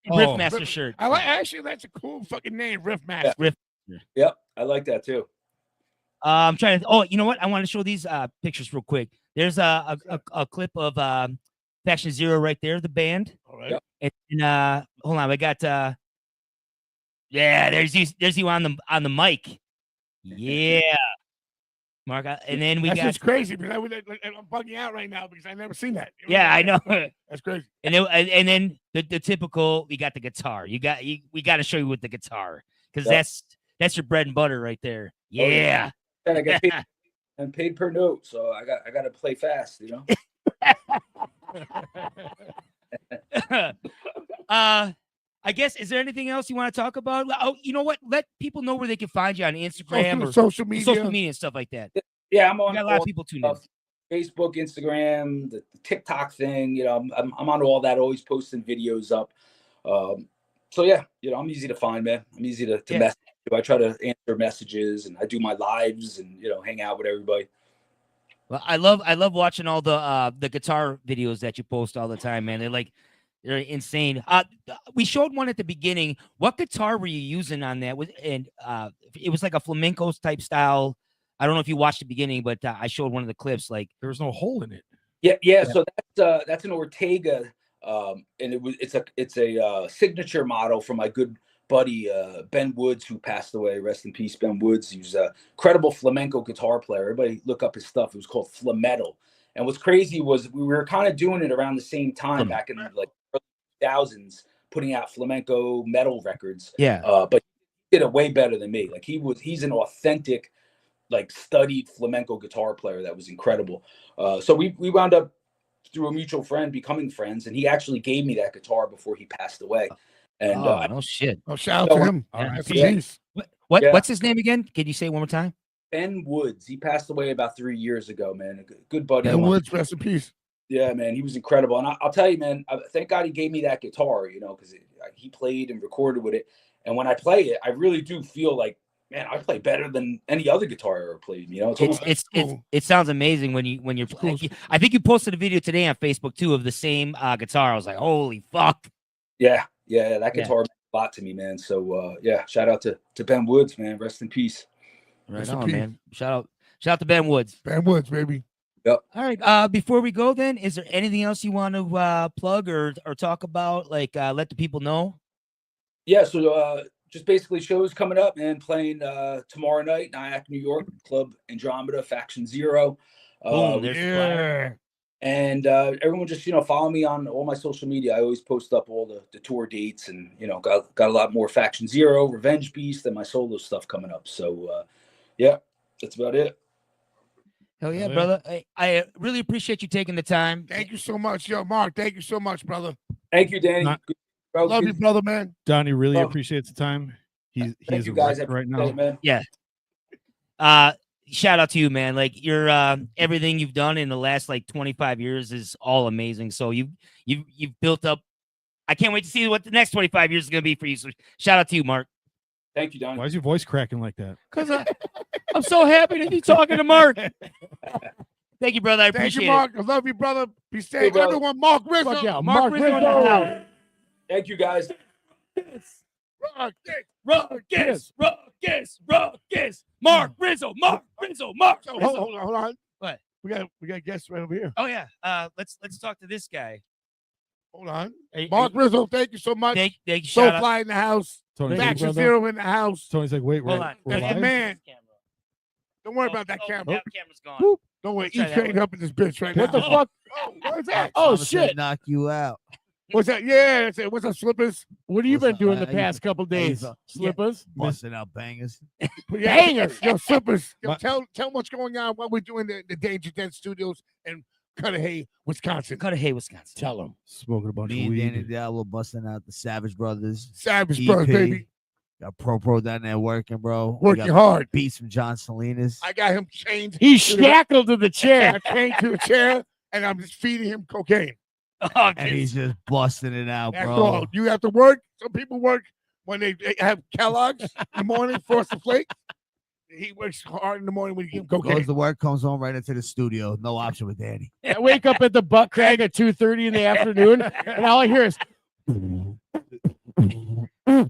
Riffmaster shirt. I like. Actually, that's a cool fucking name, Riffmaster. Yep, I like that too. I'm trying to. Oh, you know what? I want to show these pictures real quick. There's a clip of Faction Zero right there, the band. All right. Yep. And hold on, I got there's you on the mic. Yeah. Mark, and then we That's got just crazy because I'm bugging out right now because I've never seen that. Yeah, I know. That's crazy. And then the typical, we got the guitar. We got to show you with the guitar because that's your bread and butter right there. Yeah. And I get paid, and paid per note, so I got to play fast, you know. I guess, is there anything else you want to talk about? Oh, you know what? Let people know where they can find you on Instagram or social media and stuff like that. Yeah, I'm on got a lot of people tuned in. Facebook, Instagram, the TikTok thing. You know, I'm on all that, always posting videos up. So yeah, you know, I'm easy to find, man. I'm easy to message. I try to answer messages, and I do my lives, and you know, hang out with everybody. Well, I love watching all the guitar videos that you post all the time, man. They're insane. We showed one at the beginning. What guitar were you using on that? It was like a flamenco type style. I don't know if you watched the beginning, but I showed one of the clips. Like There was no hole in it. Yeah. So that's an Ortega, and it's a signature model from my good buddy Ben Woods, who passed away. Rest in peace, Ben Woods. He was a credible flamenco guitar player. Everybody look up his stuff. It was called Flametal. And what's crazy was we were kind of doing it around the same time back in like early 2000s, putting out flamenco metal records. Yeah. But he did it way better than me. Like he's an authentic, like studied flamenco guitar player that was incredible. So we wound up through a mutual friend becoming friends, and he actually gave me that guitar before he passed away. And no shit. Oh, shout out to him. Yeah. What's his name again? Can you say it one more time? Ben Woods. He passed away about 3 years ago, man. A good buddy. Ben Woods, rest in peace. Yeah, man, he was incredible. And I'll tell you, man, thank God he gave me that guitar, you know, because he played and recorded with it. And when I play it, I really do feel like, man, I play better than any other guitar I ever played. You know, it sounds amazing when you're. Cool. I think you posted a video today on Facebook too of the same guitar. I was like, holy fuck. Yeah, that guitar meant a lot to me, man. So yeah, shout out to Ben Woods, man. Rest in peace. Right on, man. Shout out to Ben Woods. Ben Woods, baby. Yep. All right. Before we go, then, is there anything else you want to plug or talk about? Like, let the people know. Yeah. So just basically shows coming up, man. Playing tomorrow night, Nyack, New York, Club Andromeda, Faction Zero. Boom, there's the flyer. And everyone just, you know, follow me on all my social media. I always post up all the tour dates, and, you know, got a lot more Faction Zero, Revenge Beast, and my solo stuff coming up. So, yeah, that's about it. Hell yeah, brother. I really appreciate you taking the time. Thank you so much. Yo, Mark, thank you so much, brother. Thank you, Danny. Love you, brother, man. Donnie really appreciates the time. He's you guys right now. man. Yeah. Shout out to you, man. Like, you're everything you've done in the last like 25 years is all amazing. So you've built up. I can't wait to see what the next 25 years is gonna be for you. So shout out to you, Mark. Thank you, Donnie. Why is your voice cracking like that? Because I'm so happy to be talking to Mark. Thank you, brother. I appreciate you, Mark. it. I love you, brother. Be safe. Hey, brother. Everyone, Mark Rizzo. Fuck yeah, Mark Rizzo. Thank you, guys. Ruckus. Mark Rizzo. So, hold on. What? We got guests right over here. Oh yeah. Let's talk to this guy. Hold on. Hey, Mark Rizzo, thank you so much. Thank you. Shout out. SoulFly in the house. Tony's Faction Zero in the house. Tony's like, wait, Hold we're on. live? Man, don't worry about that camera. That camera's gone. Whoop. Don't worry. Try He's that trained up in this bitch right What now. the fuck? Oh, what is that? Oh Thomas said shit! knock you out. What's that? Yeah, that's it. What's up, Slippers? What have you What's been up? doing the How you past couple days? doing? Slippers. Busting out bangers. Bangers. Yo, Slippers. Yo, My- tell what's going on, what we're doing in the Danger Den Studios in Cudahy, Wisconsin. Cudahy, Wisconsin. Tell him. Smoking a bunch Me of and weed. Danny Diallo busting out the Savage Brothers. Savage EP. Bros, baby. Got Pro down there working, bro. We Working got hard. beats from John Salinas. I got him chained. He's shackled to the chair. I chained to a chair, and I'm just feeding him cocaine. Oh, And he's just busting it out, That's bro. all. You have to work. Some people work when they have Kellogg's in the morning, Frosted Flakes. He works hard in the morning when you give him cocaine. Goes to work, comes home right into the studio. No option with Danny. I wake up at the butt crack at 2:30 in the afternoon, and all I hear is, and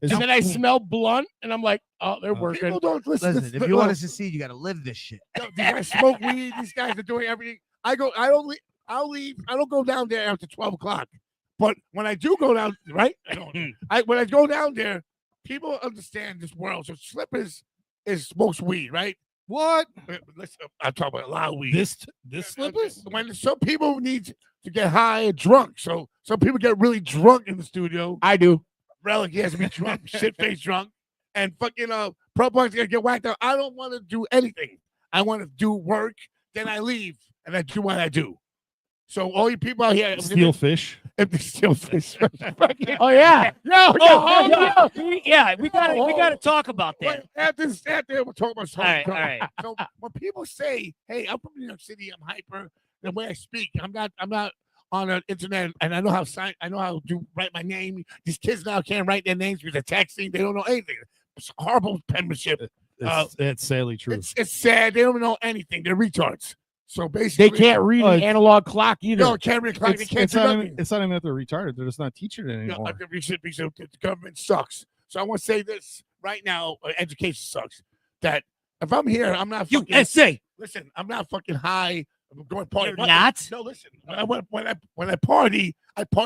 then I smell blunt, and I'm like, oh, they're working. People don't listen. Listen, if to, you want to succeed, you got to live this shit. these guys smoke weed. These guys are doing everything. I'll leave. I don't go down there after 12 o'clock. But when I do go down, right? When I go down there, people understand this world. So Slippers smokes weed, right? What? Listen, I'm talking about a lot of weed. This Slippers? When some people need to get high and drunk, so some people get really drunk in the studio. I do. Relic, he has to be drunk, shit-faced drunk, and fucking Pro Punk's gonna get whacked out. I don't want to do anything. I want to do work, then I leave, and I do what I do. So all you people out here, Steel fish. if they steal fish, Oh yeah. No. yeah. We gotta talk about that. after we'll talk about something. All right. So when people say, "Hey, I'm from New York City, I'm hyper," the way I speak. I'm not on the internet, and I know how to write my name. These kids now can't write their names because they're texting. They don't know anything. It's horrible penmanship. It's sadly true. It's sad. They don't know anything. They're retards. So basically, They can't read an analog clock either. No, can't read a clock. They can't do nothing. It's not even that they're retarded. They're just not teaching it No, anymore. the government sucks. So I want to say this right now: education sucks. That if I'm here, I'm not fucking. USA. Listen, I'm not fucking high. I'm going party. You're not? No, listen. When I party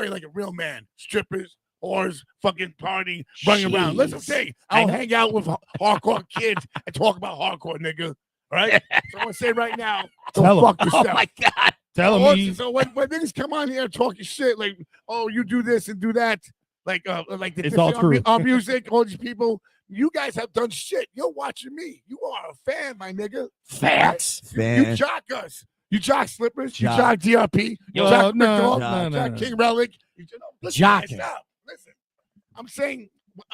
like a real man. Strippers, whores, fucking party, running around. Listen, say I don't hang out with hardcore kids and talk about hardcore, nigga. All right. So I want to say right now, Tell don't fuck Oh yourself. my God. Tell me. So when niggas come on here talking shit like, oh, you do this and do that, like It's all true. Our music, all these people, you guys have done shit. You're watching me. You are a fan, my nigga. Facts. You jock us. You jock Slippers. You Jock. jock DRP. You No, jock no, McDonald. no, no, Jock no. King Relic. Listen, Jocking. stop. Listen. I'm saying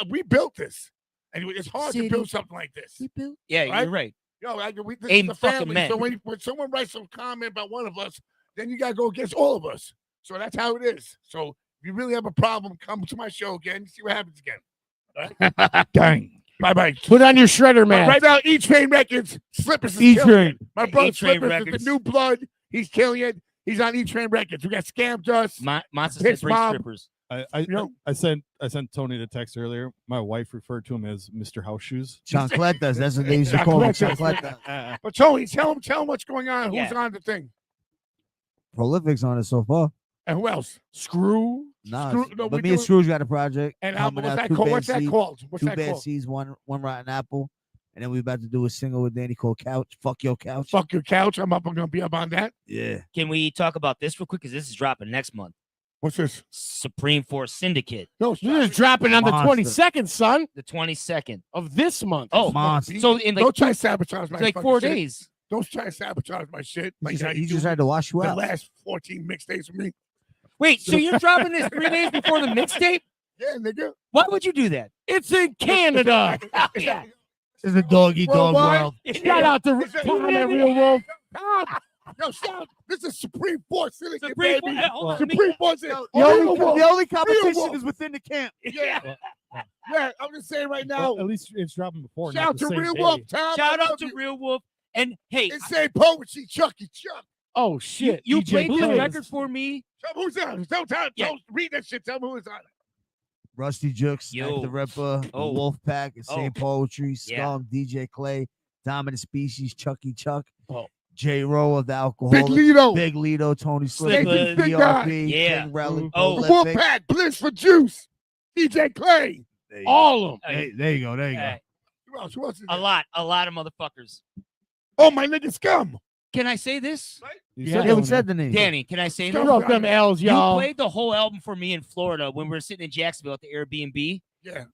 we built this. And it's hard to build something like this. Yeah, Right? you're right. Yo, this Aim is a fucking family. men. So when someone writes some comment about one of us, then you gotta go against all of us. So that's how it is. So if you really have a problem, come to my show again. See what happens again. All right? Dang. Bye. Put on your shredder mask. Right now, E-Train Records, Slippers is E-Train. killing it. My brother E-Train Slippers is Records. the new blood. He's killing it. He's on E-Train Records. We got Scammed Us. Monster His said bring mom. strippers. I sent Tony the text earlier. My wife referred to him as Mr. House Shoes. Chancletas. That's what they used to call him. Chancletas. Chancletas. But Tony, tell him what's going on. Yeah. Who's on the thing? Prolific's on it so far. And who else? Screw. Nah, Screw- no, but we me and doing- Scrooge got a project. And coming what's out, that Two called? Bad What's that Seeds, called? What's Two that Bad called? Seeds, one Rotten Apple. And then we about to do a single with Danny called Couch. Fuck Your Couch. Fuck your couch. I'm gonna be up on that. Yeah. Can we talk about this real quick? Because this is dropping next month. What's this? Supreme Force Syndicate, No, This is dropping on the Monster. 22nd, son, the 22nd. of this month. Oh, Monster. so in like, don't try to sabotage my it's like fucking 4 shit. days. Don't try to sabotage my shit. Like how He you just do had to wash you the out. last 14 mixtapes with me. Wait, so you're dropping this 3 days before the mixtape? Yeah, nigga. Why would you do that? It's in Canada. Yeah. It's a dog eat dog Worldwide. world. Shout out to Tom at Real Wolf. Yo, shout! This is Supreme Force Syndicate, Supreme baby. Force- hold on, let me- Supreme Force. The Real Wolf. only competition Wolf. is within the camp. Yeah, yeah. I'm just saying right now. Well, at least it's dropping before. Shout not out the to same Real day. Wolf. Tom, Shout I out love to you. Real Wolf. And hey, Insane poetry, Chucky Chuck. Oh shit! you DJ played this Blaze. record for me. Tell me who's on. Don't read that shit. Tell me who's on it. Rusty Jukes, Yo. Mac the Ripper, Oh. Wolf Pack, Insane Oh. Poetry, Yeah. Scum, DJ Clay, Dominant Species, Chucky Chuck, Oh. J Row of the Big Alcoholic, Lido. Big Lido, Tony Slippers. Slippers, Big guy. DRP, Yeah. King Relic, Oh. The Prolific. Wolfpack. Bliss for Juice. DJ Clay. There you go. All of them. There you go. There you go. Hey, Who else? Who else is a there? lot of motherfuckers. Oh, my nigga Scum. Can I say this? You Yeah, said Yeah, we that said the name. Danny, can I say Scum. this? Throw up them L's, You y'all. played the whole album for me in Florida when we were sitting in Jacksonville at the Airbnb, Yeah.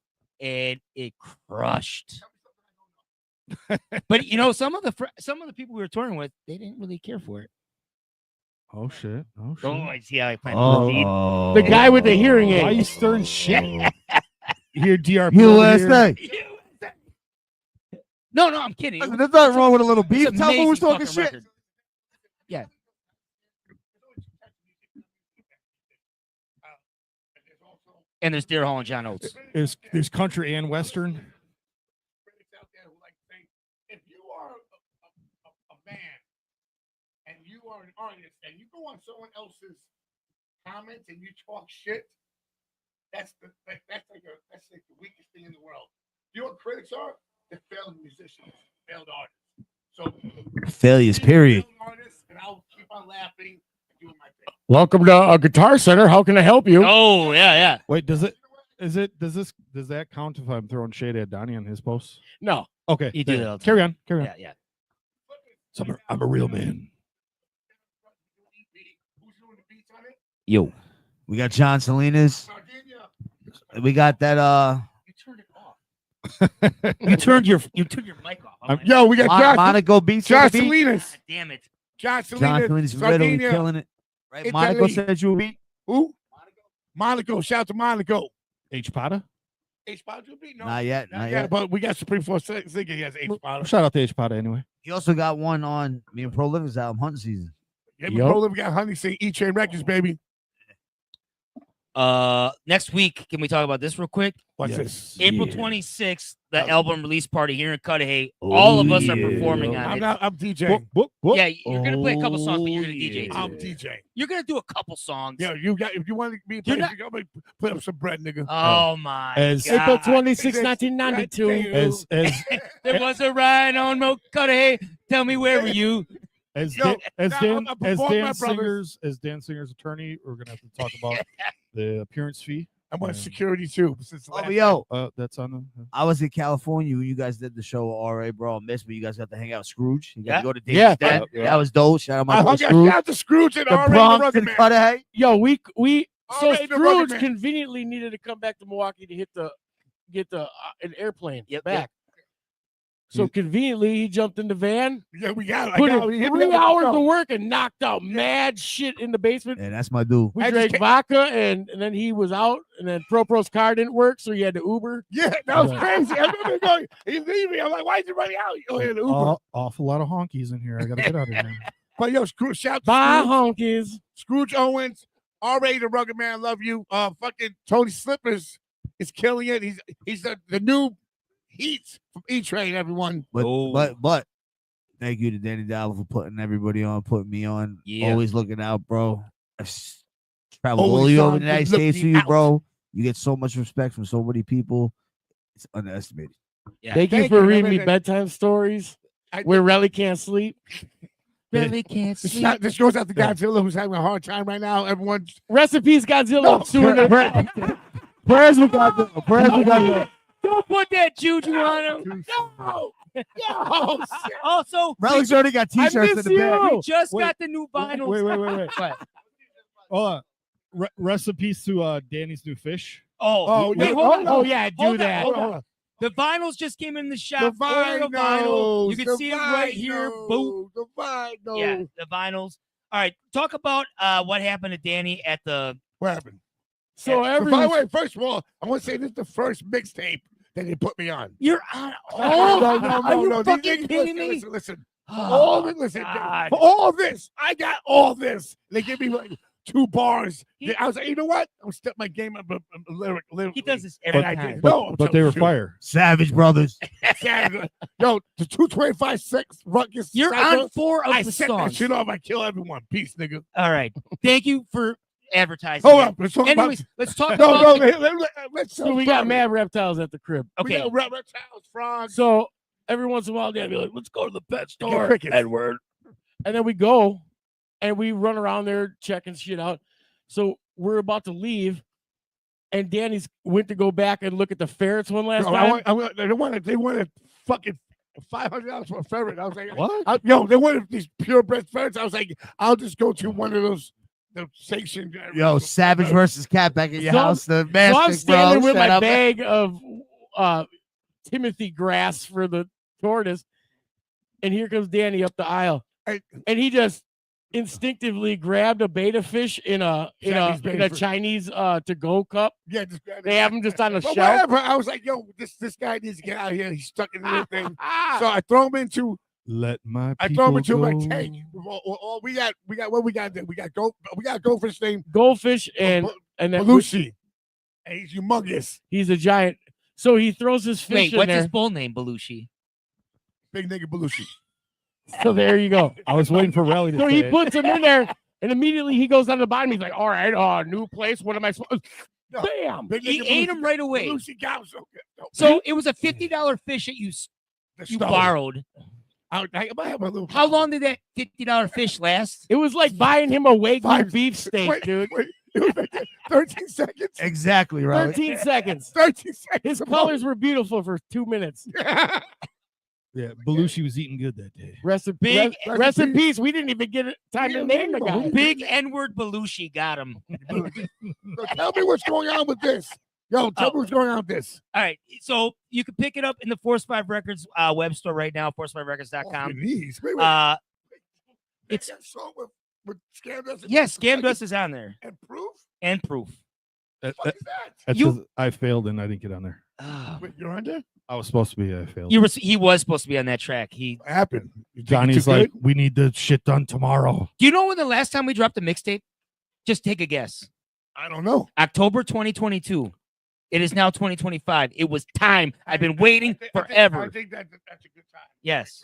and it crushed. But you know, some of the people we were touring with, they didn't really care for it. Oh shit! Oh shit! Oh, I see how I plan to Oh, The guy with the hearing Why aid. you stirring shit? Here, DRP. You over last here. night. No, I'm kidding. Listen, there's nothing wrong with a little beef. It's Tell me who's amazing talking fucking shit. record. Yeah. And there's Deer Hall and John Oates. There's country and western. Critics out there who like say, if you are a man and you are an artist and you go on someone else's comments and you talk shit, that's like the weakest thing in the world. You know what critics are? They're failed musicians, failed artists. So Failures, period. failed artists, and I'll keep on laughing and doing my thing. Welcome to Guitar Center. How can I help you? Oh, yeah. Wait, does that count if I'm throwing shade at Donnie on his posts? No. Okay, You do there. that all the Carry on. Yeah. So I'm a real man. Who's doing the beats on it? Yo. We got John Salinas. Sardinia. We got that You turned it off. you turned your mic off. I'm like, Yo, we got Josh, Monaco Beats. Josh on the beat. Salinas. God damn it. Josh John Salinas. Salinas literally Sardinia. killing it. Right? Italy. Monaco said you a beat. Who? Monaco. Shout out to Monaco. H. Potter. H Potter beat? No. Not yet. Not yet. But we got Supreme Force Syndicate. He has H Potter. Shout out to H. Potter anyway. He also got one on me and Prolific's album, Hunting Season. Maybe Yup. Roland, we got Honey saying E-Train Records, baby. Next week, can we talk about this real quick? What's this? April Yeah. 26th, the Oh. album release party here in Cudahy. Oh, All of us are yeah. performing on it. I'm DJing. Yeah, you're gonna play a couple songs, but you're gonna DJ too. Oh, I'm DJing. You're gonna do a couple songs. Yeah, you got. If you want me to You're play, not- you gotta put up some bread, nigga. Oh my As- god! April 26, Is it- 1992. As There was a ride on Cudahy. Tell me where were you? as Yo, Dan, as now Dan, I'm as performing Dan my brothers. Singer's attorney, we're gonna have to talk about the appearance fee. I want Yeah. security too. Since Oh, last but yo, That's on the. I was in California when you guys did the show. All right, bro. I missed me. You guys got to hang out with Scrooge. You got Yeah. to go to Yeah. Dave's Dad. Yeah. That was dope. Shout out my I boy hung Scrooge. out to Scrooge and The already Bronx Rugged and Man. Cudahy. Yo, we so Already the Rugged Scrooge Man. conveniently needed to come back to Milwaukee to get an airplane Yep, back. yep. So conveniently, he jumped in the van, Yeah, we got it. put I got it. in Hit me 3 up with hours the of show. work, and knocked out mad shit in the basement. Yeah, that's my dude. We I just drank can't- vodka, and then he was out, and then Pro's car didn't work, so he had to Uber. Yeah, that was Yeah. crazy. I remember going, he leave me. I'm like, why is he running out? Oh, yeah, the Uber. Awful lot of honkies in here. I gotta get out of here. But yo, Scrooge, shout out to Bye, Scrooge. honkies. Scrooge Owens, already the Rugged Man, love you. Fucking Tony Slippers is killing it. He's the new Heat from E-Train, everyone. But Oh. but thank you to Danny Dollar for putting everybody on, putting me on. Yeah. Always looking out, bro. Travel all Always over on the United to States for looking you, out. bro. You get so much respect from so many people. It's underestimated. Yeah. Thank you Thank for you, reading me man. bedtime stories I- where Relly can't sleep. Really can't This goes out to Godzilla, who's having a hard time right now. Everyone, Rest in peace, Godzilla. Prayers with Godzilla. Prayers with Godzilla. Don't put that juju on him. no, yo, shit. Also, Relics already got I t-shirts in miss the bag. you. we just Wait. got the new vinyls. Wait. What? Hold on. Recipes to Danny's new fish. Oh, Oh, wait, yeah. hold on. Oh yeah, do Hold on, that. Hold on, hold on. The vinyls just came in the The shop. Order a vinyl. vinyls, You can the see it right here. Boom. vinyls, The vinyl. Yeah, the vinyls. All right, talk about what happened to Danny at the. What happened? So By the everyone, way, first of all, I want to say this is the first mixtape that they put me on. You're on. Are you fucking kidding me? Listen. Oh, All of it, listen. God. For all this, I got all this. They give me like 2 bars. I was like, you know what? I'm gonna step my game up lyrically. He does this every And I time. did. But, No, I'm but they telling were you. fire. Savage Brothers. Yo, the 225-6 ruckus. You're cycle, on 4 of I the set that songs. shit off. I kill everyone. Peace, nigga. All right. Thank you for advertising. Hold it. up. Let's talk Anyways, let's talk about. about. No, the- let's. so we got mad reptiles at the crib. Okay. We got reptiles, frogs. So every once in a while, Dan'd be like, "Let's go to the pet store, crickets. Edward," and then we go and we run around there checking shit out. So we're about to leave, and Danny's went to go back and look at the ferrets one last time. They wanted fucking $500 for a ferret. I was like, What? they wanted these purebred ferrets. I was like, I'll just go to one of those the station. Yo, Savage versus Cat back at your So- house. The So I'm master, standing bro. with Shut my up. bag of Timothy grass for the tortoise, and here comes Danny up the aisle, Hey. and he just instinctively grabbed a beta fish in a Chinese betta fish. Chinese to go cup. Yeah, They have him just on a But shelf. whatever. I was like, yo, this guy needs to get out of here. He's stuck in the little thing. So I throw him into Let my I throw him into people my go. tank. We got what we got there. We got goldfish named Goldfish and then Belushi. And he's humongous. he's a giant. So he throws his fish Wait, in what's there. his bull name? Belushi. Big nigga Belushi. So there you go. I was waiting for Rally to So say he it. puts him in there, and immediately he goes down to the bottom. He's like, "All right, new place. What am I supposed?" No. Bam! Big He nigga ate Belushi. him right away. Belushi got him so good. No, So it was a $50 fish that you the you stone. borrowed. I might have my little. How long did that $50 fish last? It was like buying him a Wagyu Five- beef steak, Wait, dude. wait. It was like 13 seconds. Exactly, right. 13 seconds. 13 seconds. His colors were beautiful for 2 minutes. Yeah, Belushi was eating good that day. Rest in, Big- rest in peace. We didn't even get time to name the guy. Big N-word Belushi got him. So tell me what's going on with this. Yo, tell me what's going on with this. All right. So you can pick it up in the Force 5 Records web store right now, force5records.com. Off your knees. Wait. It's That song with Scam Dust. yes, Scam Dust is on there And proof. and proof. That- What is that? That's You- 'cause I failed and I didn't get on there. Wait, you're under? I was supposed to be. I failed. He was supposed to be on that track. What happened? You think Johnny's it's too like, good? we need the shit done tomorrow. Do you know when the last time we dropped a mixtape? Just take a guess. I don't know. October 2022. It is now 2025. It was time. I've been waiting I forever. think that's a good time. Yes.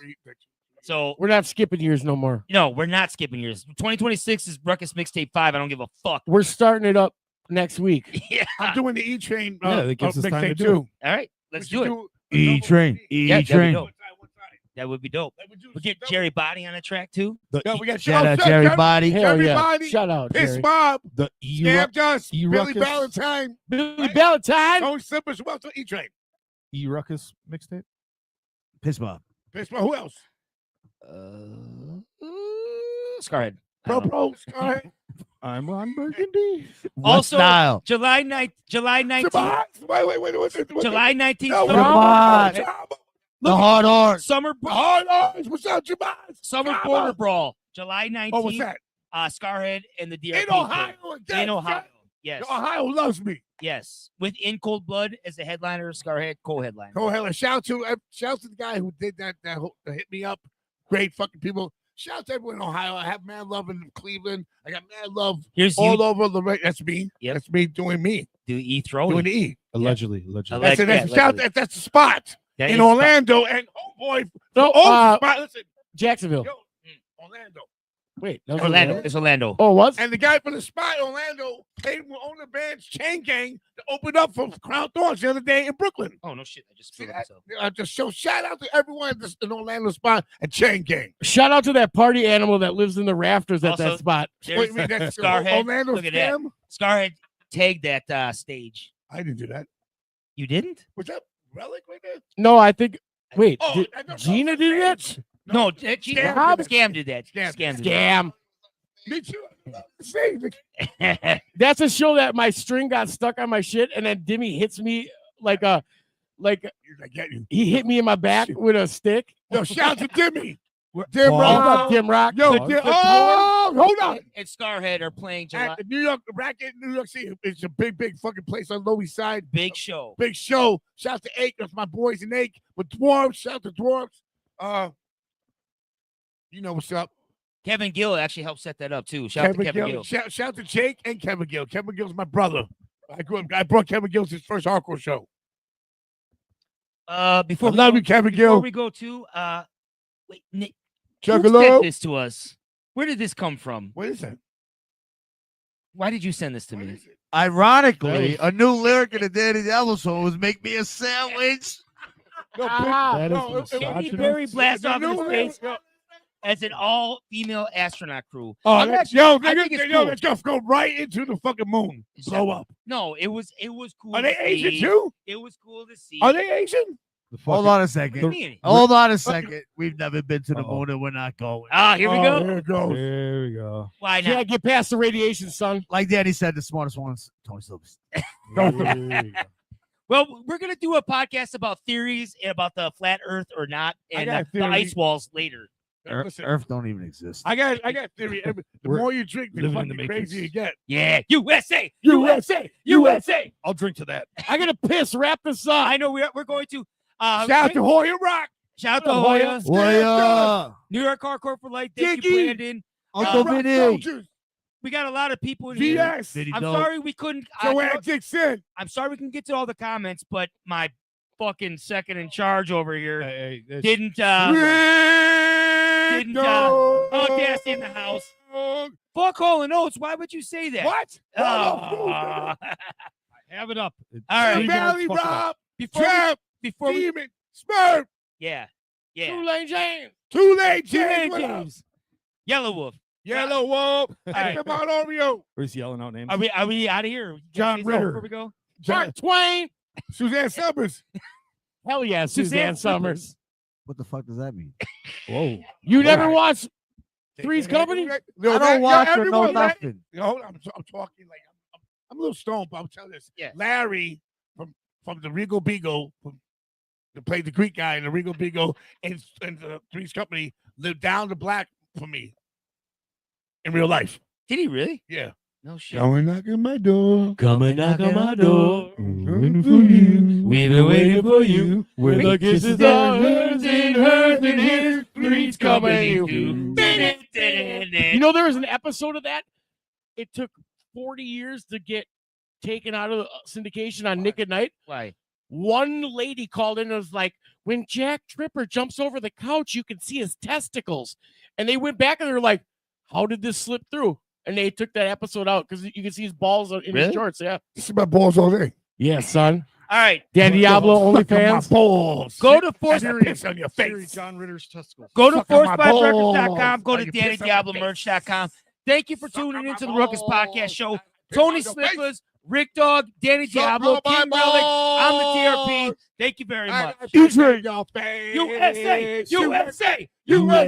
So We're not skipping years no more. no, we're not skipping years. 2026 is Ruckus Mixtape 5. I don't give a fuck. We're starting it up next week. Yeah. I'm doing the E Train. Yeah, that gives us time to mixtape do too. All right, let's do it. E-Train. Yeah, E-Train. That would be dope. We'll get Jerry Body on the track too. No, we got Shout out Jerry Body. Hell yeah. Everybody, Shout out, Piss Jerry. Mob, The Scam Dust, Billy E-Ruckus. Valentine, Billy Valentine. Tony Slippers. Who else on E Train? E-Ruckus mixtape. Piss Mob. Piss Mob. Who else? Scarhead. I Pro don't know. Pro. Scarhead. I'm Ron Burgundy. What Also, style? July 19th. Shabazz. Wait. What's it? July 19th. No, Summer, Come on. The hard art. Summer, Hard Orange. What's up, Shabazz? Summer Come Border on. Brawl. July 19th. Oh, what's that? Scarhead and the DRP. In Ohio. In Ohio. Yes. Ohio loves me. Yes. With In Cold Blood as the headliner, Scarhead co-headliner. Go ahead. Shout to the guy who did that hit me up. Great fucking people. Shout to everyone in Ohio. I have mad love in Cleveland. I got mad love Here's all you. over the right. That's me. Yep. That's me doing me. Do E Doing throwing. the E. Allegedly. Alleg- That's it. That's, yeah, shout, allegedly. that's the spot That in is- Orlando. And oh boy, No, spot. Listen, Jacksonville. yo, Orlando. Wait, that was Orlando. It's Orlando. Oh, what? And the guy from the spot, Orlando, paid to own the band's Chain Gang to open up for Crown Thorns the other day in Brooklyn. Oh no shit! I just See filled that? myself. Just shout out to everyone in Orlando spot and Chain Gang. Shout out to that party animal that lives in the rafters at Also, that spot. There's Wait, that's Scarhead. Orlando Look at that. scam? Scarhead tagged that stage. I didn't do that. You didn't? Was that Relic right there? No, I think. Wait, Oh, did I don't know. Gina did that? No, Scam Scam did that. Scam Scam did Scam. Me too. See, that. That's a show that my string got stuck on my shit, and then Dimmy hits me like I get you. he hit me in my back with a stick. Yo, shout out to Dimmy. Dim Wow. What's Rock. up, Dim Rock? Yo, The- hold on. and Scarhead are playing July. At the New York Racket, New York City. It's a big fucking place on Lower East Side. Big show. Big show. Shout out to Ake. That's my boys in Ake. With Dwarves. Shout out to Dwarves. You know what's up. Kevin Gill actually helped set that up too. Shout out to Kevin Gill. Shout out to Jake and Kevin Gill. Kevin Gill's my brother. I brought Kevin Gill to his first hardcore show. Before I we love go, you, Kevin before Gill. we go to wait, Nick, who sent Juggalo. this to us? Where did this come from? What is that? Why did you send this to What me? is it? Ironically, a new lyric in the Danny Devil song was "Make me a sandwich." No, That no, is it- Andy misogynist. Berry blasts The off in new space lyric- as an all-female astronaut crew. Oh, I'm let's, actually- yo, I think it's cool. let's go right into the fucking moon. Blow up. No, it was cool. Are they to Asian see. too? It was cool to see. Are they Asian? The Hold fucking- on a What do you second. mean? Hold on a second. We've never been to the Uh-oh. moon and we're not going. Ah, here we Oh, go. Here it goes. There we go. Why Can't not? get past the radiation, son. Like Danny said, the smartest ones, Tony Silvers. There you go. Well, we're gonna do a podcast about theories about the flat Earth or not, I and got a the theory. ice walls later. Listen, Earth don't even exist. I got theory. The We're more you drink, the living in fucking the crazier you Matrix. get. Yeah, USA, USA, USA. I'll drink to that. I gotta piss. Wrap this up. I know we're going to. Shout out to Hoya Rock. shout out to Hoya. Hoya, Well, New York Hardcore for Life. Thank Diggy. you, Brandon. Uncle Rock Vinny. Soldiers. We got a lot of people in here. VS. Vinny I'm Dope. sorry we couldn't. Joanne Dixon. I'm sorry we can get to all the comments, but my fucking second in charge over here Hey, hey, didn't. Didn't, Gas in the house. Fuck Hall and Oates. Why would you say that? What? Oh. have it up. All right. Three Valley guys, fuck it up. Rob. Before we, Trap. before we, Demon. Smurf. yeah, yeah. Two-Lane James. Too late, Jay James. What up? James. Yellow Wolf. Yellow Wolf. right. Come on, Oreo. We're just yelling out names. Are we out of here? John Ritter. Before we go. Mark Twain. Suzanne Summers. Hell yeah, Suzanne Summers. What the fuck does that mean? Whoa. You never watched Three's Company? Yo, I don't watch or know everyone, nothing. Yo, hold on, I'm talking like I'm a little stoned, but I'm telling this. Yeah. Larry from the Regal Beagle, that played the Greek guy in the Regal Beagle, and the Three's Company lived down the black for me in real life. Did he really? Yeah. No shit. Come and knock on my door. Come and knock on my door. Waiting for you. We've been waiting for you. When the kisses are hers and his, please come and you. You know, there was an episode of that. It took 40 years to get taken out of syndication on Nick at Night. Why? One lady called in and was like, when Jack Tripper jumps over the couch, you can see his testicles. And they went back and they were like, how did this slip through? And they took that episode out because you can see his balls in his shorts. Yeah. You see my balls all day. Yeah, son. All right. Dan Diablo, Suck on my OnlyFans. balls. Go to Force. Serious on your face. John Ritter's testicles. Go to Suck on my forcepipepurchase.com. Go balls. to You piss on my DannyDiabloMerch.com. Thank you for Suck tuning on into my the Ruckus balls. Podcast Show. Piss Tony on your face. Slippers, Rick Dog, Danny Suck Diablo, on my King Relic. I'm the balls. DRP. Thank you very much. USA. USA! USA! USA!